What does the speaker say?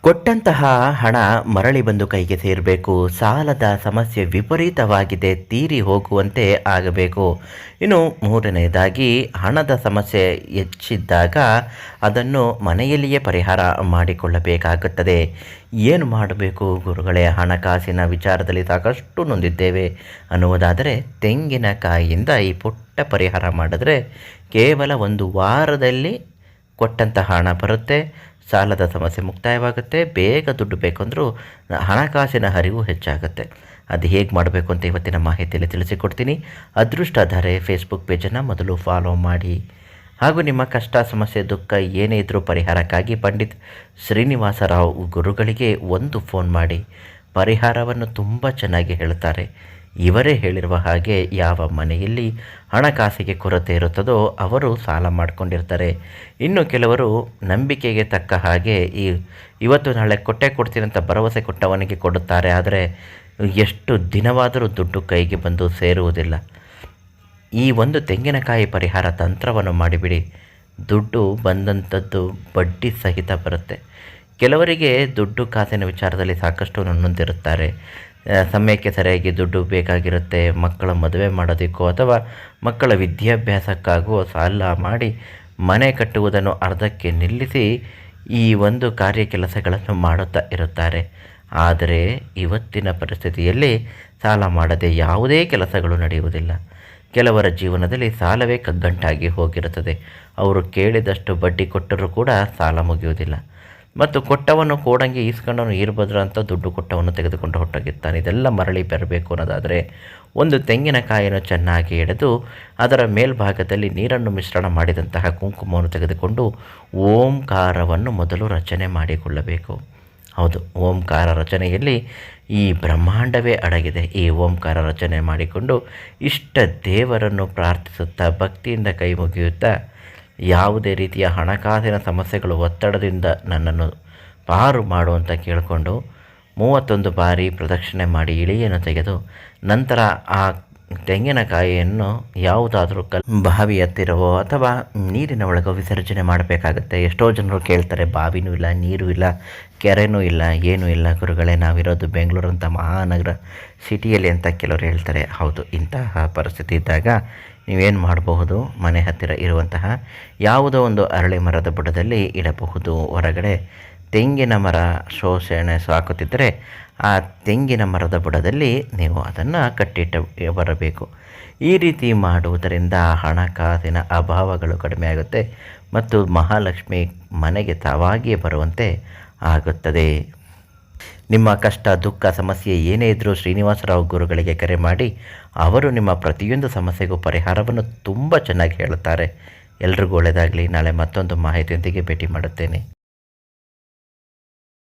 ಕೊಟ್ಟಂತಹ ಹಣ ಮರಳಿ ಬಂದು ಕೈಗೆ ಸೇರಬೇಕು. ಸಾಲದ ಸಮಸ್ಯೆ ವಿಪರೀತವಾಗಿದೆ, ತೀರಿ ಹೋಗುವಂತೆ ಆಗಬೇಕು. ಇನ್ನು ಮೂರನೆಯದಾಗಿ, ಹಣದ ಸಮಸ್ಯೆ ಹೆಚ್ಚಿದ್ದಾಗ ಅದನ್ನು ಮನೆಯಲ್ಲಿಯೇ ಪರಿಹಾರ ಮಾಡಿಕೊಳ್ಳಬೇಕಾಗುತ್ತದೆ. ಏನು ಮಾಡಬೇಕು ಗುರುಗಳೇ, ಹಣಕಾಸಿನ ವಿಚಾರದಲ್ಲಿ ಸಾಕಷ್ಟು ನೊಂದಿದ್ದೇವೆ ಅನ್ನುವುದಾದರೆ ತೆಂಗಿನಕಾಯಿಯಿಂದ ಈ ಪುಟ್ಟ ಪರಿಹಾರ ಮಾಡಿದ್ರೆ ಕೇವಲ ಒಂದು ವಾರದಲ್ಲಿ ಕೊಟ್ಟಂತಹ ಹಣ ಬರುತ್ತೆ. ಸಾಲದ ಸಮಸ್ಯೆ ಮುಕ್ತಾಯವಾಗುತ್ತೆ. ಬೇಗ ದುಡ್ಡು ಬೇಕಂದ್ರೂ ಹಣಕಾಸಿನ ಹರಿವು ಹೆಚ್ಚಾಗುತ್ತೆ. ಅದು ಹೇಗೆ ಮಾಡಬೇಕು ಅಂತ ಇವತ್ತಿನ ಮಾಹಿತಿಯಲ್ಲಿ ತಿಳಿಸಿಕೊಡ್ತೀನಿ. ಅದೃಷ್ಟಧಾರೆ ಫೇಸ್ಬುಕ್ ಪೇಜನ್ನು ಮೊದಲು ಫಾಲೋ ಮಾಡಿ. ಹಾಗೂ ನಿಮ್ಮ ಕಷ್ಟ, ಸಮಸ್ಯೆ, ದುಃಖ ಏನೇ ಇದ್ದರೂ ಪರಿಹಾರಕ್ಕಾಗಿ ಪಂಡಿತ್ ಶ್ರೀನಿವಾಸರಾವ್ ಗುರುಗಳಿಗೆ ಒಂದು ಫೋನ್ ಮಾಡಿ. ಪರಿಹಾರವನ್ನು ತುಂಬ ಚೆನ್ನಾಗಿ ಹೇಳ್ತಾರೆ. ಇವರೇ ಹೇಳಿರುವ ಹಾಗೆ, ಯಾವ ಮನೆಯಲ್ಲಿ ಹಣಕಾಸಿಗೆ ಕೊರತೆ ಇರುತ್ತದೋ ಅವರು ಸಾಲ ಮಾಡಿಕೊಂಡಿರ್ತಾರೆ. ಇನ್ನು ಕೆಲವರು ನಂಬಿಕೆಗೆ ತಕ್ಕ ಹಾಗೆ ಇವತ್ತು ನಾಳೆ ಕೊಡ್ತೀನಿ ಅಂತ ಭರವಸೆ ಕೊಟ್ಟವನಿಗೆ ಕೊಡುತ್ತಾರೆ. ಆದರೆ ಎಷ್ಟು ದಿನವಾದರೂ ದುಡ್ಡು ಕೈಗೆ ಬಂದು ಸೇರುವುದಿಲ್ಲ. ಈ ಒಂದು ತೆಂಗಿನಕಾಯಿ ಪರಿಹಾರ ತಂತ್ರವನ್ನು ಮಾಡಿಬಿಡಿ. ದುಡ್ಡು ಬಂದಂಥದ್ದು ಬಡ್ಡಿ ಸಹಿತ ಬರುತ್ತೆ. ಕೆಲವರಿಗೆ ದುಡ್ಡು ಕಾಸಿನ ವಿಚಾರದಲ್ಲಿ ಸಾಕಷ್ಟು ನೊಂದಿರುತ್ತಾರೆ. ಸಮಯಕ್ಕೆ ಸರಿಯಾಗಿ ದುಡ್ಡು ಬೇಕಾಗಿರುತ್ತೆ. ಮಕ್ಕಳ ಮದುವೆ ಮಾಡೋದಕ್ಕೋ ಅಥವಾ ಮಕ್ಕಳ ವಿದ್ಯಾಭ್ಯಾಸಕ್ಕಾಗೋ ಸಾಲ ಮಾಡಿ ಮನೆ ಕಟ್ಟುವುದನ್ನು ಅರ್ಧಕ್ಕೆ ನಿಲ್ಲಿಸಿ ಈ ಒಂದು ಕಾರ್ಯ ಕೆಲಸಗಳನ್ನು ಮಾಡುತ್ತಾ ಇರುತ್ತಾರೆ. ಆದರೆ ಇವತ್ತಿನ ಪರಿಸ್ಥಿತಿಯಲ್ಲಿ ಸಾಲ ಮಾಡದೆ ಯಾವುದೇ ಕೆಲಸಗಳು ನಡೆಯುವುದಿಲ್ಲ. ಕೆಲವರ ಜೀವನದಲ್ಲಿ ಸಾಲವೇ ಕಗ್ಗಂಟಾಗಿ ಹೋಗಿರುತ್ತದೆ. ಅವರು ಕೇಳಿದಷ್ಟು ಬಡ್ಡಿ ಕೊಟ್ಟರೂ ಕೂಡ ಸಾಲ ಮುಗಿಯುವುದಿಲ್ಲ. ಮತ್ತು ಕೊಟ್ಟವನ್ನು ಕೋಡಂಗೆ ಈಸ್ಕೊಂಡವನು ಈರ್ಭದ್ರ ಅಂತ ದುಡ್ಡು ಕೊಟ್ಟವನ್ನು ತೆಗೆದುಕೊಂಡು ಹೊರಟೋಗಿರ್ತಾನೆ. ಇದೆಲ್ಲ ಮರಳಿ ಬರಬೇಕು ಅನ್ನೋದಾದರೆ ಒಂದು ತೆಂಗಿನಕಾಯಿಯನ್ನು ಚೆನ್ನಾಗಿ ಎಳೆದು ಅದರ ಮೇಲ್ಭಾಗದಲ್ಲಿ ನೀರನ್ನು ಮಿಶ್ರಣ ಮಾಡಿದಂತಹ ಕುಂಕುಮವನ್ನು ತೆಗೆದುಕೊಂಡು ಓಂಕಾರವನ್ನು ಮೊದಲು ರಚನೆ ಮಾಡಿಕೊಳ್ಳಬೇಕು. ಹೌದು, ಓಂಕಾರ ರಚನೆಯಲ್ಲಿ ಈ ಬ್ರಹ್ಮಾಂಡವೇ ಅಡಗಿದೆ. ಈ ಓಂಕಾರ ರಚನೆ ಮಾಡಿಕೊಂಡು ಇಷ್ಟ ದೇವರನ್ನು ಪ್ರಾರ್ಥಿಸುತ್ತಾ ಭಕ್ತಿಯಿಂದ ಕೈ ಮುಗಿಯುತ್ತಾ, ಯಾವುದೇ ರೀತಿಯ ಹಣಕಾಸಿನ ಸಮಸ್ಯೆಗಳು, ಒತ್ತಡದಿಂದ ನನ್ನನ್ನು ಪಾರು ಮಾಡುವಂತ ಕೇಳಿಕೊಂಡು 31 ಬಾರಿ ಪ್ರದಕ್ಷಿಣೆ ಮಾಡಿ ಇಳಿಯನ್ನು ತೆಗೆದು ನಂತರ ಆ ತೆಂಗಿನಕಾಯಿಯನ್ನು ಯಾವುದಾದ್ರೂ ಬಾವಿ ಹತ್ತಿರವೋ ಅಥವಾ ನೀರಿನ ಒಳಗೋ ವಿಸರ್ಜನೆ ಮಾಡಬೇಕಾಗುತ್ತೆ. ಎಷ್ಟೋ ಜನರು ಕೇಳ್ತಾರೆ, ಬಾವಿನೂ ಇಲ್ಲ, ನೀರು ಇಲ್ಲ, ಕೆರೆನೂ ಇಲ್ಲ, ಏನೂ ಇಲ್ಲ ಗುರುಗಳೇ, ನಾವಿರೋದು ಬೆಂಗಳೂರು ಅಂತ ಮಹಾನಗರ ಸಿಟಿಯಲ್ಲಿ ಅಂತ ಕೆಲವರು ಹೇಳ್ತಾರೆ. ಹೌದು, ಇಂತಹ ಪರಿಸ್ಥಿತಿ ಇದ್ದಾಗ ನೀವೇನು ಮಾಡಬಹುದು, ಮನೆ ಹತ್ತಿರ ಇರುವಂತಹ ಯಾವುದೋ ಒಂದು ಅರಳಿ ಮರದ ಬುಡದಲ್ಲಿ ಇಡಬಹುದು. ಹೊರಗಡೆ ತೆಂಗಿನ ಮರ ಶೋಷಣೆ ಸಾಕುತ್ತಿದ್ದರೆ ಆ ತೆಂಗಿನ ಮರದ ಬುಡದಲ್ಲಿ ನೀವು ಅದನ್ನು ಕಟ್ಟಿಟ್ಟು ಬರಬೇಕು. ಈ ರೀತಿ ಮಾಡುವುದರಿಂದ ಹಣಕಾಸಿನ ಅಭಾವಗಳು ಕಡಿಮೆ ಆಗುತ್ತೆ ಮತ್ತು ಮಹಾಲಕ್ಷ್ಮಿ ಮನೆಗೆ ತಾವಾಗಿಯೇ ಬರುವಂತೆ ಆಗುತ್ತದೆ. ನಿಮ್ಮ ಕಷ್ಟ, ದುಃಖ, ಸಮಸ್ಯೆ ಏನೇ ಇದ್ದರೂ ಶ್ರೀನಿವಾಸರಾವ್ ಗುರುಗಳಿಗೆ ಕರೆ ಮಾಡಿ. ಅವರು ನಿಮ್ಮ ಪ್ರತಿಯೊಂದು ಸಮಸ್ಯೆಗೂ ಪರಿಹಾರವನ್ನು ತುಂಬ ಚೆನ್ನಾಗಿ ಹೇಳುತ್ತಾರೆ. ಎಲ್ರಿಗೂ ಒಳ್ಳೆಯದಾಗಲಿ. ನಾಳೆ ಮತ್ತೊಂದು ಮಾಹಿತಿಯೊಂದಿಗೆ ಭೇಟಿ ಮಾಡುತ್ತೇನೆ.